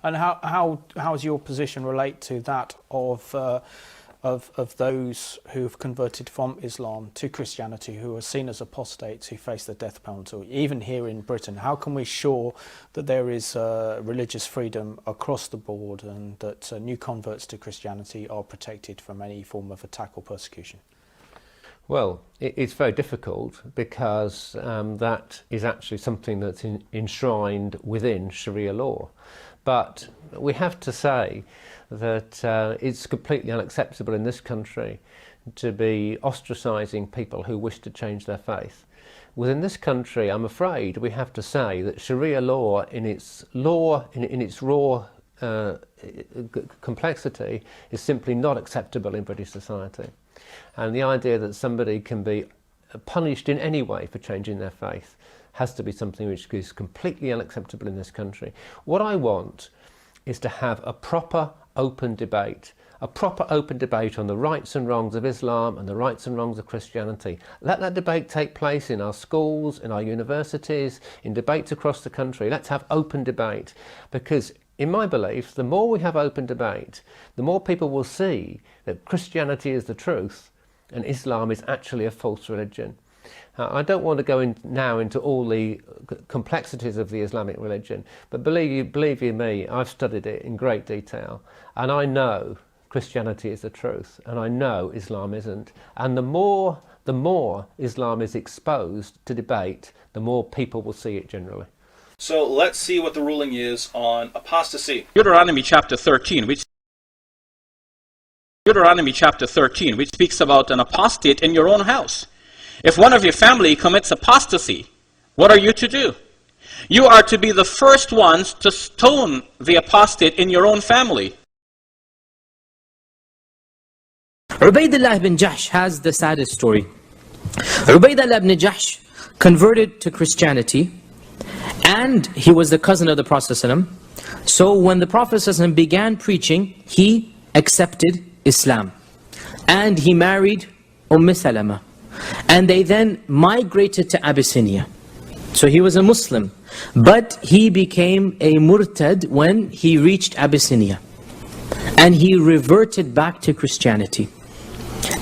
And how does your position relate to that of those who've converted from Islam to Christianity, who are seen as apostates, who face the death penalty? Even here in Britain, how can we ensure that there is religious freedom across the board, and that new converts to Christianity are protected from any form of attack or persecution? Well, it's very difficult, because that is actually something that's enshrined within Sharia law. But we have to say that it's completely unacceptable in this country to be ostracising people who wish to change their faith. Within this country, I'm afraid we have to say that Sharia law, in its raw complexity, is simply not acceptable in British society. And the idea that somebody can be punished in any way for changing their faith has to be something which is completely unacceptable in this country. What I want is to have a proper open debate on the rights and wrongs of Islam and the rights and wrongs of Christianity. Let that debate take place in our schools, in our universities, in debates across the country. Let's have open debate, because in my belief, the more we have open debate, the more people will see that Christianity is the truth and Islam is actually a false religion. I don't want to go now into all the complexities of the Islamic religion, but believe you me, I've studied it in great detail, and I know Christianity is the truth, and I know Islam isn't. And the more Islam is exposed to debate, the more people will see it generally. So let's see what the ruling is on apostasy. Deuteronomy chapter 13, which speaks about an apostate in your own house. If one of your family commits apostasy, what are you to do? You are to be the first ones to stone the apostate in your own family. Ubaydullah ibn Jahsh has the saddest story. Ubaydullah ibn Jahsh converted to Christianity, and he was the cousin of the Prophet ﷺ. So when the Prophet ﷺ began preaching, he accepted Islam, and he married Salama. And they then migrated to Abyssinia. So he was a Muslim, but he became a murtad when he reached Abyssinia. And he reverted back to Christianity.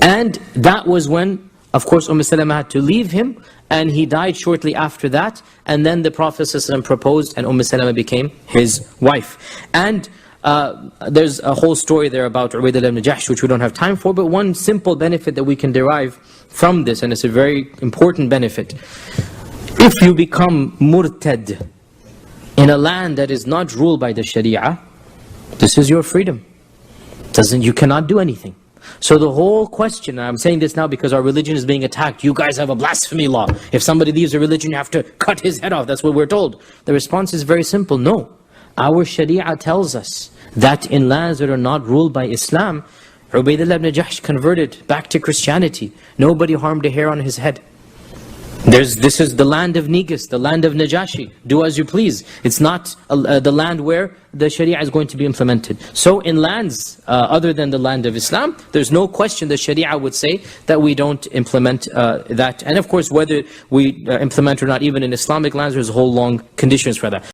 And that was when, of course, Salama had to leave him, and he died shortly after that. And then the Prophet ﷺ proposed, and Salama became his wife. And there's a whole story there about Ubaydullah ibn Jahsh, which we don't have time for, but one simple benefit that we can derive from this, and it's a very important benefit. If you become murtad in a land that is not ruled by the Sharia, this is your freedom. You cannot do anything. So the whole question, and I'm saying this now because our religion is being attacked, you guys have a blasphemy law. If somebody leaves a religion, you have to cut his head off. That's what we're told. The response is very simple. No. Our Sharia tells us that in lands that are not ruled by Islam, Ubaydullah ibn Jahsh converted back to Christianity. Nobody harmed a hair on his head. This is the land of Negus, the land of Najashi. Do as you please. It's not the land where the Sharia is going to be implemented. So in lands other than the land of Islam, there's no question the Sharia would say that we don't implement that. And of course, whether we implement or not, even in Islamic lands, there's a whole long conditions for that.